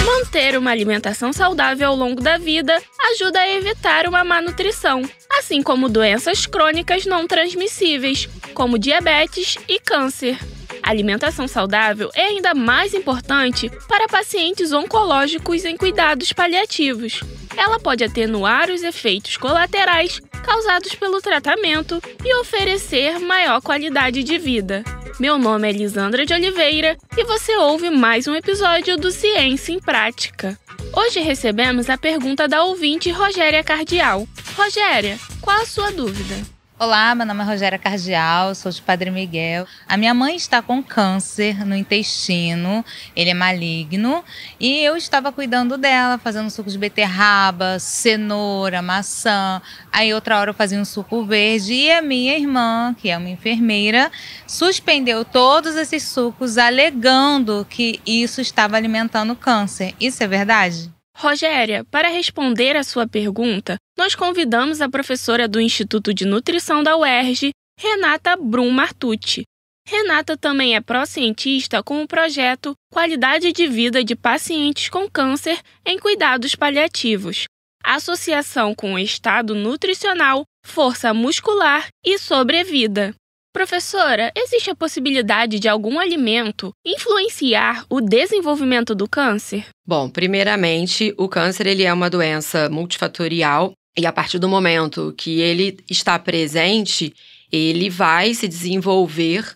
Manter uma alimentação saudável ao longo da vida ajuda a evitar uma má nutrição, assim como doenças crônicas não transmissíveis, como diabetes e câncer. A alimentação saudável é ainda mais importante para pacientes oncológicos em cuidados paliativos. Ela pode atenuar os efeitos colaterais causados pelo tratamento e oferecer maior qualidade de vida. Meu nome é Lisandra de Oliveira e você ouve mais um episódio do Ciência em Prática. Hoje recebemos a pergunta da ouvinte Rogéria Cardial. Rogéria, qual a sua dúvida? Olá, meu nome é Rogéria Cardial, sou de Padre Miguel. A minha mãe está com câncer no intestino, ele é maligno, e eu estava cuidando dela, fazendo suco de beterraba, cenoura, maçã. Aí outra hora eu fazia um suco verde e a minha irmã, que é uma enfermeira, suspendeu todos esses sucos alegando que isso estava alimentando o câncer. Isso é verdade? Rogéria, para responder a sua pergunta, nós convidamos a professora do Instituto de Nutrição da UERJ, Renata Brum Martucci. Renata também é pró-cientista com o projeto Qualidade de Vida de Pacientes com Câncer em Cuidados Paliativos, associação com o estado nutricional, força muscular e sobrevida. Professora, existe a possibilidade de algum alimento influenciar o desenvolvimento do câncer? Bom, primeiramente, o câncer ele é uma doença multifatorial e a partir do momento que ele está presente, ele vai se desenvolver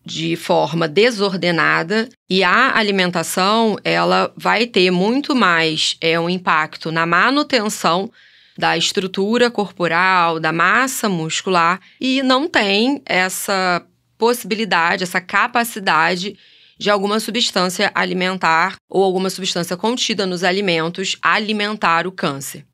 de forma desordenada e a alimentação ela vai ter muito mais um impacto na manutenção da estrutura corporal, da massa muscular, e não tem essa possibilidade, essa capacidade de alguma substância alimentar ou alguma substância contida nos alimentos alimentar o câncer.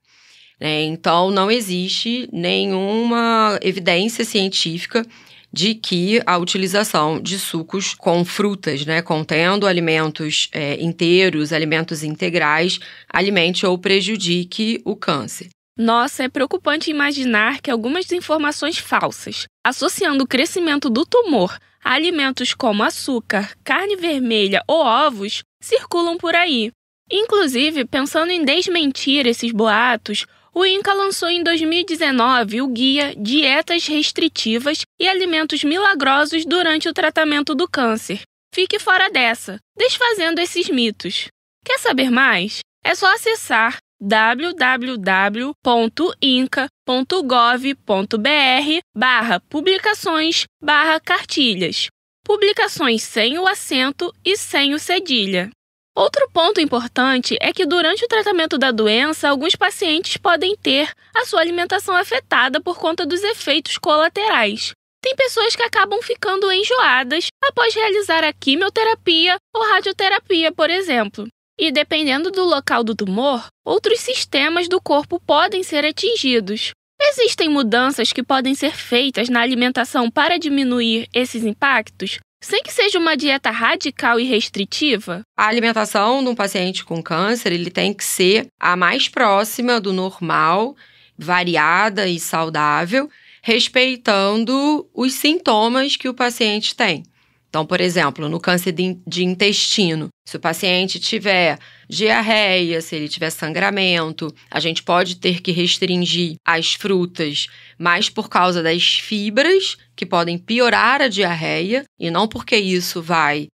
Então, não existe nenhuma evidência científica de que a utilização de sucos com frutas, contendo alimentos inteiros, alimentos integrais, alimente ou prejudique o câncer. Nossa, é preocupante imaginar que algumas informações falsas, associando o crescimento do tumor a alimentos como açúcar, carne vermelha ou ovos, circulam por aí. Inclusive, pensando em desmentir esses boatos, o INCA lançou em 2019 o guia Dietas Restritivas e Alimentos Milagrosos durante o tratamento do câncer. Fique fora dessa, desfazendo esses mitos. Quer saber mais? É só acessar www.inca.gov.br/publicações/cartilhas. Publicações sem o acento e sem o cedilha. Outro ponto importante é que durante o tratamento da doença, alguns pacientes podem ter a sua alimentação afetada por conta dos efeitos colaterais. Tem pessoas que acabam ficando enjoadas após realizar a quimioterapia ou radioterapia, por exemplo. E dependendo do local do tumor, outros sistemas do corpo podem ser atingidos. Existem mudanças que podem ser feitas na alimentação para diminuir esses impactos, sem que seja uma dieta radical e restritiva? A alimentação de um paciente com câncer ele tem que ser a mais próxima do normal, variada e saudável, respeitando os sintomas que o paciente tem. Então, por exemplo, no câncer de intestino, se o paciente tiver diarreia, se ele tiver sangramento, a gente pode ter que restringir as frutas, mas por causa das fibras, que podem piorar a diarreia, e não porque isso vai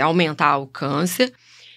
aumentar o câncer.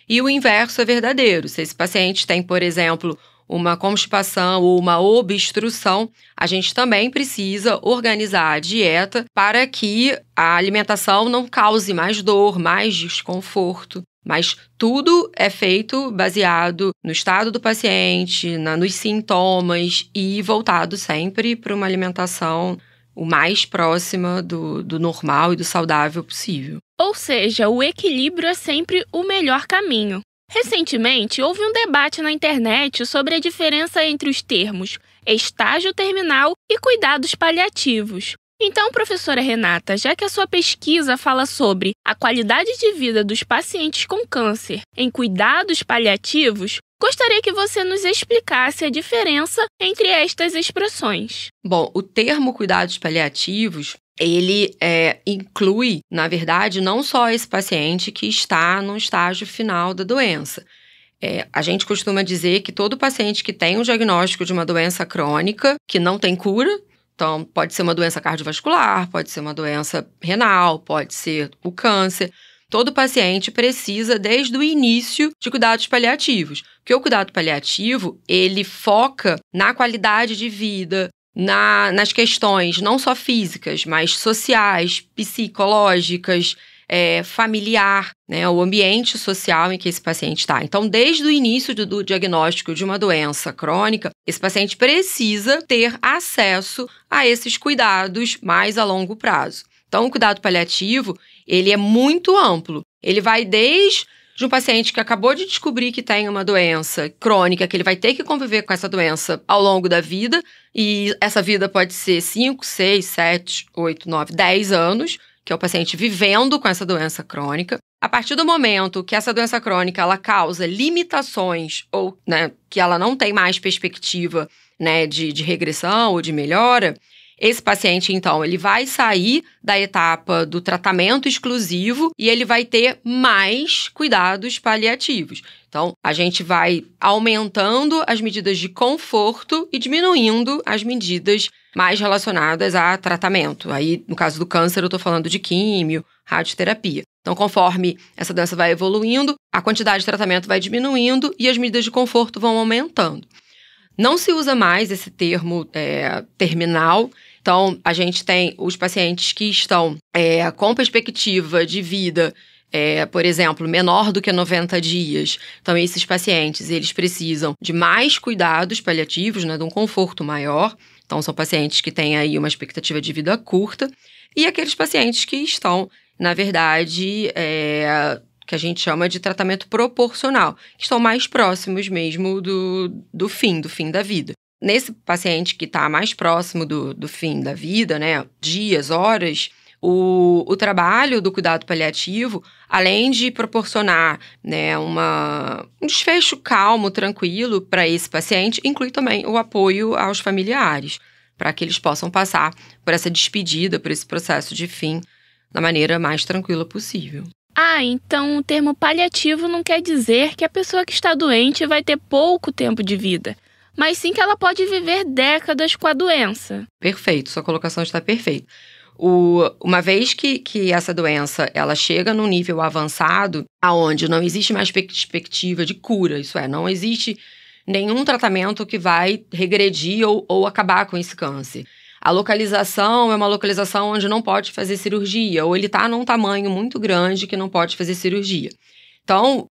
E o inverso é verdadeiro. Se esse paciente tem, por exemplo, uma constipação ou uma obstrução, a gente também precisa organizar a dieta para que a alimentação não cause mais dor, mais desconforto. Mas tudo é feito baseado no estado do paciente, nos sintomas e voltado sempre para uma alimentação o mais próxima do normal e do saudável possível. Ou seja, o equilíbrio é sempre o melhor caminho. Recentemente, houve um debate na internet sobre a diferença entre os termos estágio terminal e cuidados paliativos. Então, professora Renata, já que a sua pesquisa fala sobre a qualidade de vida dos pacientes com câncer em cuidados paliativos, gostaria que você nos explicasse a diferença entre estas expressões. Bom, o termo cuidados paliativos ele inclui, na verdade, não só esse paciente que está no estágio final da doença. A gente costuma dizer que todo paciente que tem um diagnóstico de uma doença crônica, que não tem cura, então pode ser uma doença cardiovascular, pode ser uma doença renal, pode ser o câncer, todo paciente precisa, desde o início, de cuidados paliativos. Porque o cuidado paliativo, ele foca na qualidade de vida, nas questões não só físicas, mas sociais, psicológicas, familiar, né, o ambiente social em que esse paciente está. Então, desde o início do diagnóstico de uma doença crônica, esse paciente precisa ter acesso a esses cuidados mais a longo prazo. Então, o cuidado paliativo, ele é muito amplo. Ele vai desde um paciente que acabou de descobrir que tem uma doença crônica, que ele vai ter que conviver com essa doença ao longo da vida, e essa vida pode ser 5, 6, 7, 8, 9, 10 anos, que é o paciente vivendo com essa doença crônica. A partir do momento que essa doença crônica ela causa limitações ou, né, que ela não tem mais perspectiva, né, de regressão ou de melhora, esse paciente, então, ele vai sair da etapa do tratamento exclusivo e ele vai ter mais cuidados paliativos. Então, a gente vai aumentando as medidas de conforto e diminuindo as medidas mais relacionadas a tratamento. Aí, no caso do câncer, eu estou falando de químio, radioterapia. Então, conforme essa doença vai evoluindo, a quantidade de tratamento vai diminuindo e as medidas de conforto vão aumentando. Não se usa mais esse termo terminal. Então, a gente tem os pacientes que estão com perspectiva de vida, por exemplo, menor do que 90 dias. Então, esses pacientes, eles precisam de mais cuidados paliativos, né, de um conforto maior. Então, são pacientes que têm aí uma expectativa de vida curta. E aqueles pacientes que estão, na verdade, que a gente chama de tratamento proporcional, que estão mais próximos mesmo do fim da vida. Nesse paciente que está mais próximo do fim da vida, né, dias, horas, o trabalho do cuidado paliativo, além de proporcionar, né, um desfecho calmo, tranquilo para esse paciente, inclui também o apoio aos familiares, para que eles possam passar por essa despedida, por esse processo de fim, da maneira mais tranquila possível. Então o termo paliativo não quer dizer que a pessoa que está doente vai ter pouco tempo de vida, mas sim que ela pode viver décadas com a doença. Perfeito, sua colocação está perfeita. Uma vez que essa doença ela chega num nível avançado, aonde não existe mais perspectiva de cura, isso é, não existe nenhum tratamento que vai regredir ou acabar com esse câncer. A localização é uma localização onde não pode fazer cirurgia, ou ele está num tamanho muito grande que não pode fazer cirurgia. Então,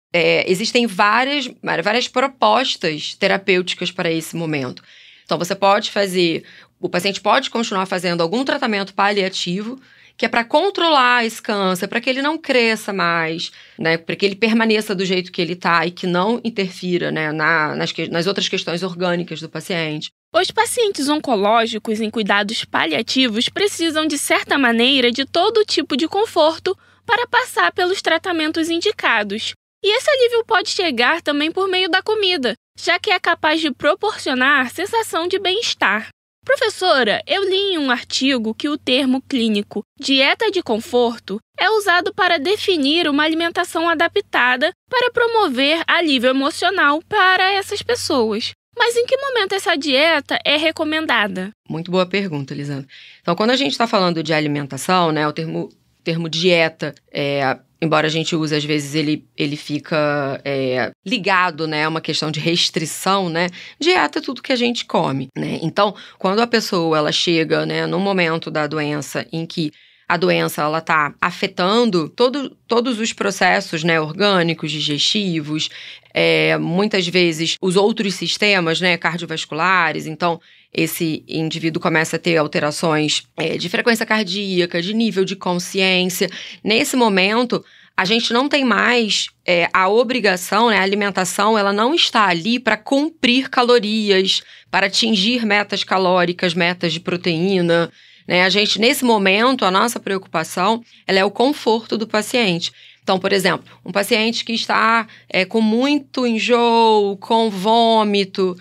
existem várias propostas terapêuticas para esse momento. Então, o paciente pode continuar fazendo algum tratamento paliativo, que é para controlar esse câncer, para que ele não cresça mais, né, para que ele permaneça do jeito que ele está e que não interfira, né, nas outras questões orgânicas do paciente. Os pacientes oncológicos em cuidados paliativos precisam, de certa maneira, de todo tipo de conforto para passar pelos tratamentos indicados. E esse alívio pode chegar também por meio da comida, já que é capaz de proporcionar sensação de bem-estar. Professora, eu li em um artigo que o termo clínico dieta de conforto é usado para definir uma alimentação adaptada para promover alívio emocional para essas pessoas. Mas em que momento essa dieta é recomendada? Muito boa pergunta, Lisandra. Então, quando a gente está falando de alimentação, né, o termo dieta, embora a gente use, às vezes, ele fica ligado, né, a uma questão de restrição, né? Dieta é tudo que a gente come, né? Então, quando a pessoa ela chega, né, num momento da doença em que a doença ela está afetando todos os processos, né, orgânicos, digestivos, muitas vezes os outros sistemas, né, cardiovasculares. Então, esse indivíduo começa a ter alterações de frequência cardíaca, de nível de consciência. Nesse momento, a gente não tem mais a obrigação, né, a alimentação ela não está ali para cumprir calorias, para atingir metas calóricas, metas de proteína. Né? A gente, nesse momento, a nossa preocupação ela é o conforto do paciente. Então, por exemplo, um paciente que está com muito enjoo, com vômito,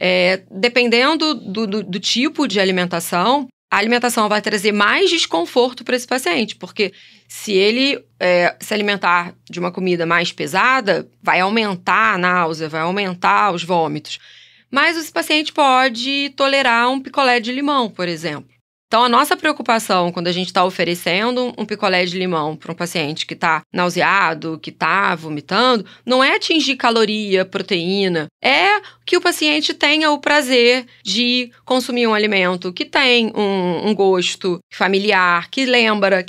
dependendo do tipo de alimentação, a alimentação vai trazer mais desconforto para esse paciente, porque se ele se alimentar de uma comida mais pesada, vai aumentar a náusea, vai aumentar os vômitos. Mas esse paciente pode tolerar um picolé de limão, por exemplo. Então, a nossa preocupação quando a gente está oferecendo um picolé de limão para um paciente que está nauseado, que está vomitando, não é atingir caloria, proteína, é que o paciente tenha o prazer de consumir um alimento que tem um gosto familiar, que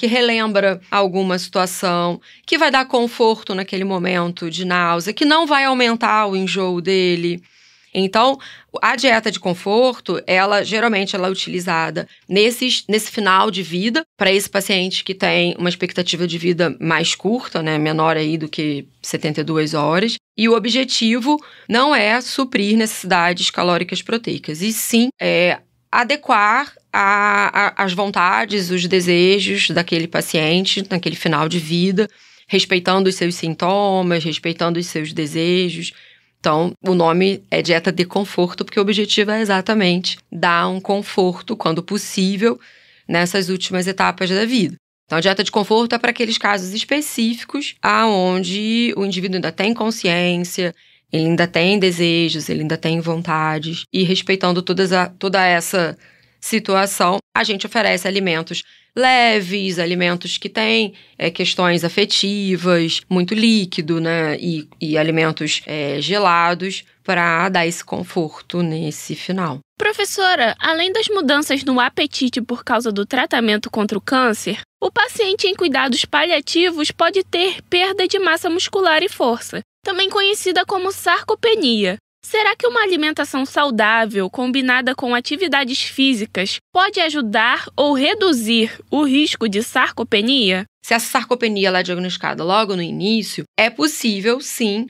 relembra alguma situação, que vai dar conforto naquele momento de náusea, que não vai aumentar o enjoo dele. Então, a dieta de conforto, geralmente ela é utilizada nesse final de vida, para esse paciente que tem uma expectativa de vida mais curta, né, menor aí do que 72 horas. E o objetivo não é suprir necessidades calóricas proteicas, e sim adequar as vontades, os desejos daquele paciente naquele final de vida, respeitando os seus sintomas, respeitando os seus desejos. Então, o nome é dieta de conforto, porque o objetivo é exatamente dar um conforto, quando possível, nessas últimas etapas da vida. Então, a dieta de conforto é para aqueles casos específicos onde o indivíduo ainda tem consciência, ele ainda tem desejos, ele ainda tem vontades. E respeitando toda essa situação, a gente oferece alimentos leves, alimentos que têm questões afetivas, muito líquido, né? E alimentos gelados para dar esse conforto nesse final. Professora, além das mudanças no apetite por causa do tratamento contra o câncer, o paciente em cuidados paliativos pode ter perda de massa muscular e força, também conhecida como sarcopenia. Será que uma alimentação saudável, combinada com atividades físicas, pode ajudar ou reduzir o risco de sarcopenia? Se essa sarcopenia ela é diagnosticada logo no início, é possível, sim,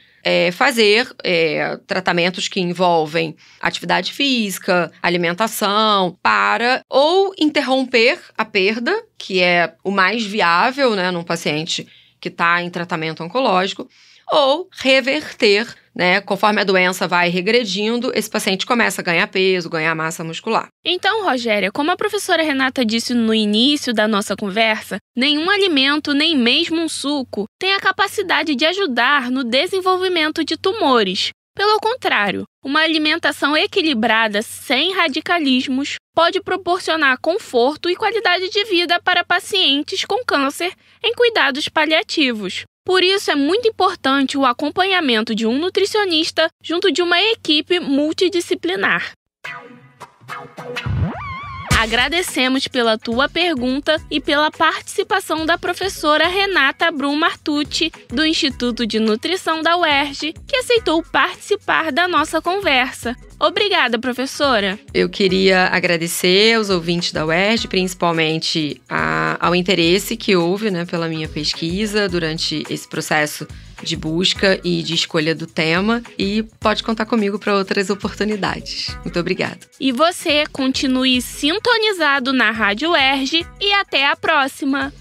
fazer tratamentos que envolvem atividade física, alimentação, para ou interromper a perda, que é o mais viável, né, num paciente que está em tratamento oncológico, ou reverter, né? Conforme a doença vai regredindo, esse paciente começa a ganhar peso, ganhar massa muscular. Então, Rogéria, como a professora Renata disse no início da nossa conversa, nenhum alimento, nem mesmo um suco, tem a capacidade de ajudar no desenvolvimento de tumores. Pelo contrário, uma alimentação equilibrada, sem radicalismos, pode proporcionar conforto e qualidade de vida para pacientes com câncer em cuidados paliativos. Por isso, é muito importante o acompanhamento de um nutricionista junto de uma equipe multidisciplinar. Agradecemos pela tua pergunta e pela participação da professora Renata Brum Martucci, do Instituto de Nutrição da UERJ, que aceitou participar da nossa conversa. Obrigada, professora. Eu queria agradecer aos ouvintes da UERJ, principalmente ao interesse que houve, né, pela minha pesquisa durante esse processo de busca e de escolha do tema, e pode contar comigo para outras oportunidades. Muito obrigada. E você continue sintonizado na Rádio UERJ e até a próxima!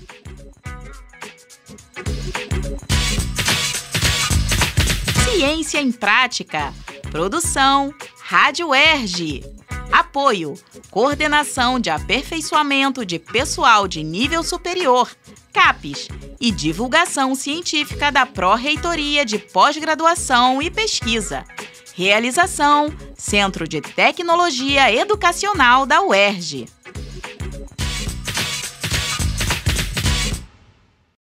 Ciência em Prática. Produção Rádio UERJ. Apoio: Coordenação de Aperfeiçoamento de Pessoal de Nível Superior, CAPES, e Divulgação Científica da Pró-Reitoria de Pós-Graduação e Pesquisa. Realização: Centro de Tecnologia Educacional da UERJ.